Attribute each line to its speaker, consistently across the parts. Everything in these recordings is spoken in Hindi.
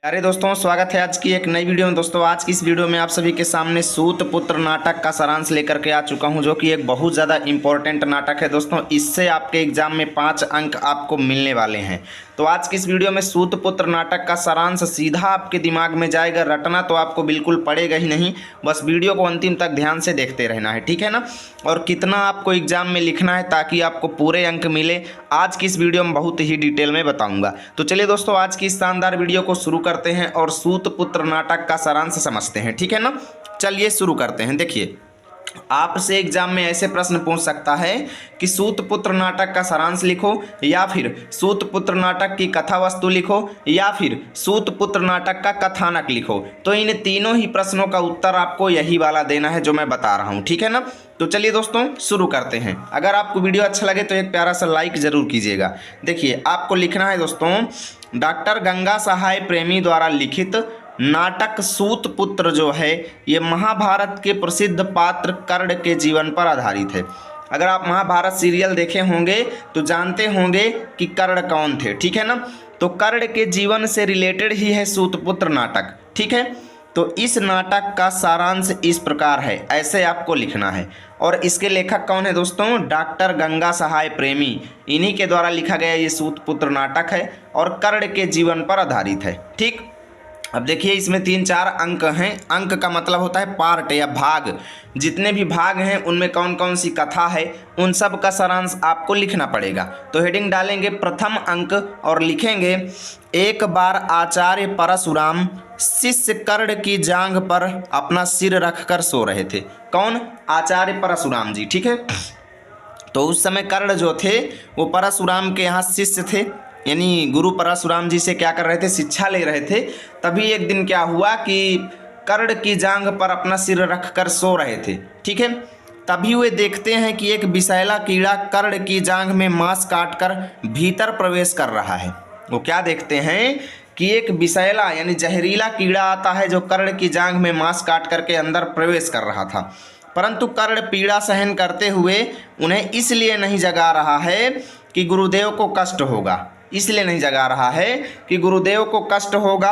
Speaker 1: अरे दोस्तों, स्वागत है आज की एक नई वीडियो में। दोस्तों, आज की इस वीडियो में आप सभी के सामने सूत पुत्र नाटक का सारांश लेकर के आ चुका हूं, जो कि एक बहुत ज़्यादा इम्पोर्टेंट नाटक है। दोस्तों, इससे आपके एग्जाम में 5 अंक आपको मिलने वाले हैं। तो आज की इस वीडियो में सूत पुत्र नाटक का सारांश सीधा आपके दिमाग में जाएगा। रटना तो आपको बिल्कुल पड़ेगा ही नहीं, बस वीडियो को अंतिम तक ध्यान से देखते रहना है, ठीक है ना। और कितना आपको एग्जाम में लिखना है ताकि आपको पूरे अंक मिले, आज की इस वीडियो में बहुत ही डिटेल में बताऊंगा। तो चलिए दोस्तों, आज की इस शानदार वीडियो को शुरू करते हैं और सूत पुत्र नाटक का सारांश समझते हैं, ठीक है ना। चलिए शुरू करते हैं। देखिए, आपसे एग्जाम में ऐसे प्रश्न पूछ सकता है कि सूत पुत्र नाटक का सारांश लिखो, या फिर सूत पुत्र नाटक की कथा वस्तु लिखो, या फिर सूत पुत्र नाटक का कथानक लिखो। तो इन तीनों ही प्रश्नों का उत्तर आपको यही वाला देना है जो मैं बता रहा हूं, ठीक है ना। तो चलिए दोस्तों, शुरू करते हैं। अगर आपको वीडियो अच्छा लगे तो एक प्यारा सा लाइक जरूर कीजिएगा। देखिए, आपको लिखना है दोस्तों, डॉक्टर गंगा सहाय प्रेमी द्वारा लिखित नाटक सूत पुत्र जो है ये महाभारत के प्रसिद्ध पात्र कर्ण के जीवन पर आधारित है। अगर आप महाभारत सीरियल देखे होंगे तो जानते होंगे कि कर्ण कौन थे, ठीक है ना। तो कर्ण के जीवन से रिलेटेड ही है सूत पुत्र नाटक, ठीक है। तो इस नाटक का सारांश इस प्रकार है, ऐसे आपको लिखना है। और इसके लेखक कौन है दोस्तों? डॉक्टर गंगा सहाय प्रेमी, इन्हीं के द्वारा लिखा गया ये सूत पुत्र नाटक है और कर्ण के जीवन पर आधारित है, ठीक। अब देखिए, इसमें 3-4 अंक हैं। अंक का मतलब होता है पार्ट या भाग। जितने भी भाग हैं उनमें कौन कौन सी कथा है, उन सब का सारांश आपको लिखना पड़ेगा। तो हेडिंग डालेंगे प्रथम अंक और लिखेंगे, एक बार आचार्य परशुराम शिष्य कर्ण की जांघ पर अपना सिर रखकर सो रहे थे। कौन? आचार्य परशुराम जी, ठीक है। तो उस समय कर्ण जो थे वो परशुराम के यहाँ शिष्य थे, यानी गुरु परशुराम जी से क्या कर रहे थे? शिक्षा ले रहे थे। तभी एक दिन क्या हुआ कि कर्ण की जांघ पर अपना सिर रखकर सो रहे थे, ठीक है। तभी वे देखते हैं कि एक विषैला कीड़ा कर्ण की जांघ में मांस काटकर भीतर प्रवेश कर रहा है। वो क्या देखते हैं कि एक विषैला यानी जहरीला कीड़ा आता है जो कर्ण की जांघ में मांस काट करके अंदर प्रवेश कर रहा था। परंतु कर्ण पीड़ा सहन करते हुए उन्हें इसलिए नहीं जगा रहा है कि गुरुदेव को कष्ट होगा, इसलिए नहीं जगा रहा है कि गुरुदेव को कष्ट होगा।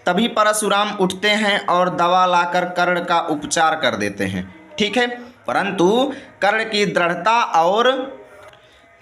Speaker 1: तभी परशुराम उठते हैं और दवा लाकर कर्ण का उपचार कर देते हैं, ठीक है। परंतु कर्ण की दृढ़ता और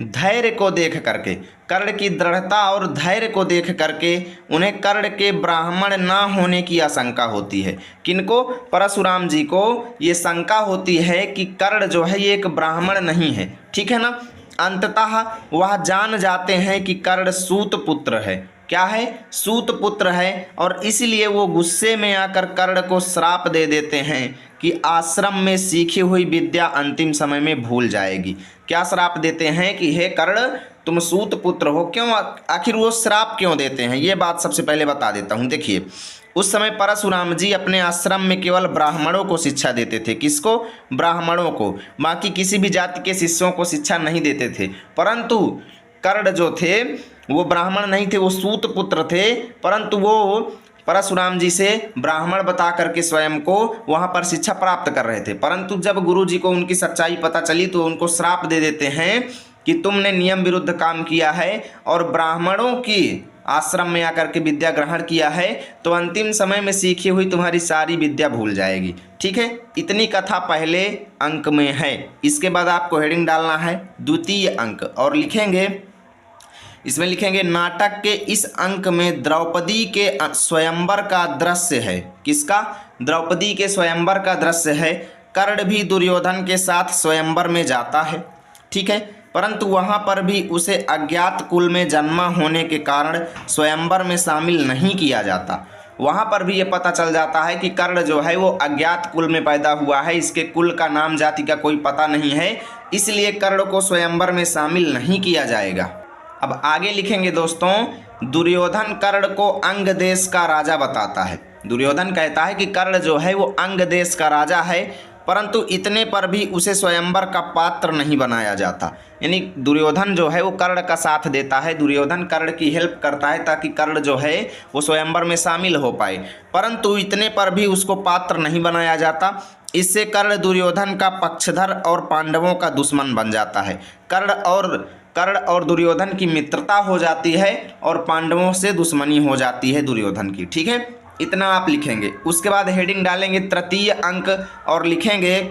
Speaker 1: धैर्य को देख करके, कर्ण की दृढ़ता और धैर्य को देख करके उन्हें कर्ण के ब्राह्मण ना होने की आशंका होती है। किनको? परशुराम जी को ये शंका होती है कि कर्ण जो है ये एक ब्राह्मण नहीं है, ठीक है ना। अंततः वह जान जाते हैं कि कर्ण सूत पुत्र है। क्या है? सूत पुत्र है। और इसलिए वो गुस्से में आकर कर्ण को श्राप दे देते हैं कि आश्रम में सीखी हुई विद्या अंतिम समय में भूल जाएगी। क्या श्राप देते हैं कि हे कर्ण, तुम सूत पुत्र हो। क्यों? आखिर वो श्राप क्यों देते हैं, ये बात सबसे पहले बता देता हूँ। देखिए, उस समय परशुराम जी अपने आश्रम में केवल ब्राह्मणों को शिक्षा देते थे। किसको? ब्राह्मणों को। बाकी किसी भी जाति के शिष्यों को शिक्षा नहीं देते थे। परंतु कर्ण जो थे वो ब्राह्मण नहीं थे, वो सूत पुत्र थे। परंतु वो परशुराम जी से ब्राह्मण बता करके स्वयं को वहाँ पर शिक्षा प्राप्त कर रहे थे। परंतु जब गुरु जी को उनकी सच्चाई पता चली तो उनको श्राप दे देते हैं कि तुमने नियम विरुद्ध काम किया है और ब्राह्मणों की आश्रम में आकर के विद्या ग्रहण किया है, तो अंतिम समय में सीखी हुई तुम्हारी सारी विद्या भूल जाएगी, ठीक है। इतनी कथा पहले अंक में है। इसके बाद आपको हेडिंग डालना है द्वितीय अंक और लिखेंगे, इसमें लिखेंगे, नाटक के इस अंक में द्रौपदी के स्वयंवर का दृश्य है। किसका? द्रौपदी के स्वयंवर का दृश्य है। कर्ण भी दुर्योधन के साथ स्वयंवर में जाता है, ठीक है। परंतु वहाँ पर भी उसे अज्ञात कुल में जन्मा होने के कारण स्वयंवर में शामिल नहीं किया जाता। वहाँ पर भी ये पता चल जाता है कि कर्ण जो है वो अज्ञात कुल में पैदा हुआ है, इसके कुल का नाम जाति का कोई पता नहीं है, इसलिए कर्ण को स्वयंवर में शामिल नहीं किया जाएगा। अब आगे लिखेंगे दोस्तों, दुर्योधन कर्ण को अंग देश का राजा बताता है। दुर्योधन कहता है कि कर्ण जो है वो अंग देश का राजा है, परंतु इतने पर भी उसे स्वयंवर का पात्र नहीं बनाया जाता। यानी दुर्योधन जो है वो कर्ण का साथ देता है, दुर्योधन कर्ण की हेल्प करता है ताकि कर्ण जो है वो स्वयंवर में शामिल हो पाए, परंतु इतने पर भी उसको पात्र नहीं बनाया जाता। इससे कर्ण दुर्योधन का पक्षधर और पांडवों का दुश्मन बन जाता है। कर्ण और कर्ण और दुर्योधन की मित्रता हो जाती है और पांडवों से दुश्मनी हो जाती है दुर्योधन की। ठीक है, इतना आप लिखेंगे। उसके बाद हेडिंग डालेंगे तृतीय अंक और लिखेंगे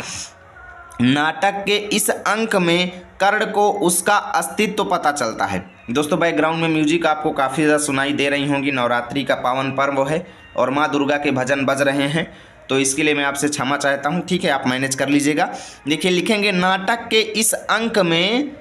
Speaker 1: नाटक के इस अंक में कर्ण को उसका अस्तित्व पता चलता है। दोस्तों बैकग्राउंड में म्यूजिक आपको काफ़ी ज़्यादा सुनाई दे रही होंगी, नवरात्रि का पावन पर्व है और माँ दुर्गा के भजन बज रहे हैं, तो इसके लिए मैं आपसे क्षमा चाहता हूँ। ठीक है, आप मैनेज कर लीजिएगा। देखिए लिखेंगे नाटक के इस अंक में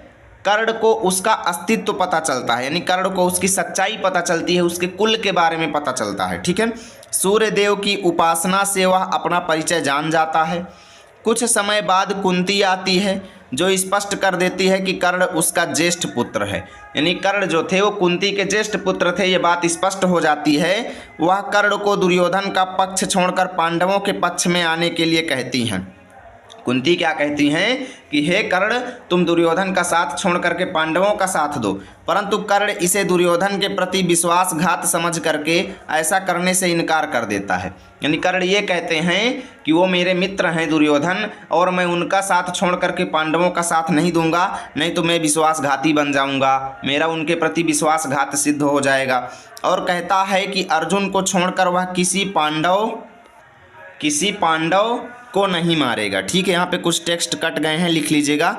Speaker 1: कर्ण को उसका अस्तित्व पता चलता है, यानी कर्ण को उसकी सच्चाई पता चलती है, उसके कुल के बारे में पता चलता है। ठीक है, सूर्य देव की उपासना से वह अपना परिचय जान जाता है। कुछ समय बाद कुंती आती है जो स्पष्ट कर देती है कि कर्ण उसका ज्येष्ठ पुत्र है, यानी कर्ण जो थे वो कुंती के ज्येष्ठ पुत्र थे, ये बात स्पष्ट हो जाती है। वह कर्ण को दुर्योधन का पक्ष छोड़कर पांडवों के पक्ष में आने के लिए कहती हैं। कुंती क्या कहती हैं कि हे कर्ण, तुम दुर्योधन का साथ छोड़ करके पांडवों का साथ दो, परंतु कर्ण इसे दुर्योधन के प्रति विश्वासघात समझ करके ऐसा करने से इनकार कर देता है। यानी कर्ण ये कहते हैं कि वो मेरे मित्र हैं दुर्योधन और मैं उनका साथ छोड़ करके पांडवों का साथ नहीं दूंगा, नहीं तो मैं विश्वासघाती बन जाऊंगा, मेरा उनके प्रति विश्वासघात सिद्ध हो जाएगा। और कहता है कि अर्जुन को छोड़कर वह किसी पांडव को नहीं मारेगा। ठीक है, यहाँ पे कुछ टेक्स्ट कट गए हैं, लिख लीजिएगा।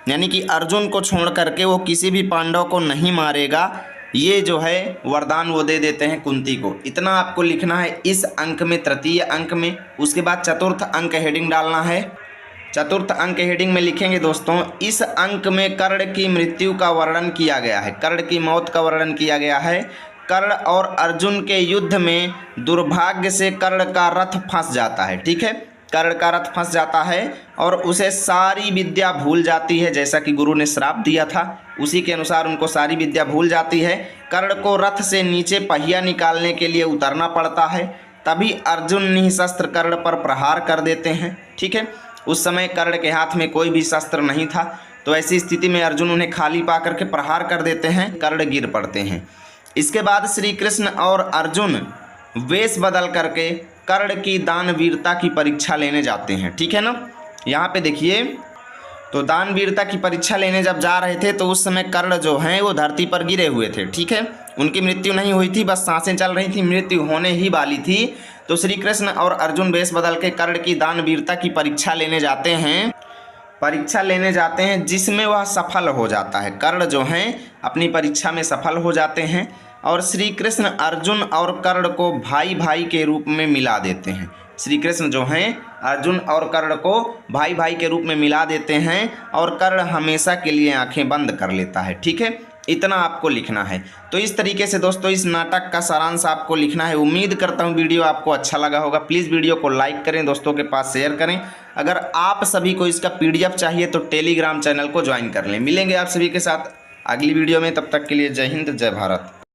Speaker 1: यानी कि अर्जुन को छोड़ करके वो किसी भी पांडव को नहीं मारेगा, ये जो है वरदान वो दे देते हैं कुंती को। इतना आपको लिखना है इस अंक में, तृतीय अंक में। उसके बाद चतुर्थ अंक हेडिंग डालना है। चतुर्थ अंक हेडिंग में लिखेंगे दोस्तों, इस अंक में कर्ण की मृत्यु का वर्णन किया गया है, कर्ण की मौत का वर्णन किया गया है। कर्ण और अर्जुन के युद्ध में दुर्भाग्य से कर्ण का रथ फंस जाता है। ठीक है, कर्ण का रथ फंस जाता है और उसे सारी विद्या भूल जाती है, जैसा कि गुरु ने श्राप दिया था उसी के अनुसार उनको सारी विद्या भूल जाती है। कर्ण को रथ से नीचे पहिया निकालने के लिए उतरना पड़ता है, तभी अर्जुन निःशस्त्र कर्ण पर प्रहार कर देते हैं। ठीक है, उस समय कर्ण के हाथ में कोई भी शस्त्र नहीं था, तो ऐसी स्थिति में अर्जुन उन्हें खाली पा करके प्रहार कर देते हैं, कर्ण गिर पड़ते हैं। इसके बाद श्री कृष्ण और अर्जुन वेश बदल करके कर्ण की दानवीरता की परीक्षा लेने जाते हैं। ठीक है ना, यहाँ पे देखिए, तो दानवीरता की परीक्षा लेने जब जा रहे थे तो उस समय कर्ण जो हैं वो धरती पर गिरे हुए थे। ठीक है, उनकी मृत्यु नहीं हुई थी, बस सांसें चल रही थी, मृत्यु होने ही वाली थी। तो श्री कृष्ण और अर्जुन वेश बदल के कर्ण की दानवीरता की परीक्षा लेने जाते हैं, जिसमें वह सफल हो जाता है। कर्ण जो हैं अपनी परीक्षा में सफल हो जाते हैं और श्री कृष्ण अर्जुन और कर्ण को भाई भाई के रूप में मिला देते हैं। श्री कृष्ण जो हैं अर्जुन और कर्ण को भाई भाई के रूप में मिला देते हैं और कर्ण हमेशा के लिए आंखें बंद कर लेता है। ठीक है, इतना आपको लिखना है। तो इस तरीके से दोस्तों इस नाटक का सारांश आपको लिखना है। उम्मीद करता हूँ वीडियो आपको अच्छा लगा होगा। प्लीज़ वीडियो को लाइक करें, दोस्तों के पास शेयर करें। अगर आप सभी को इसका PDF चाहिए तो टेलीग्राम चैनल को ज्वाइन कर लें। मिलेंगे आप सभी के साथ अगली वीडियो में, तब तक के लिए जय हिंद, जय भारत।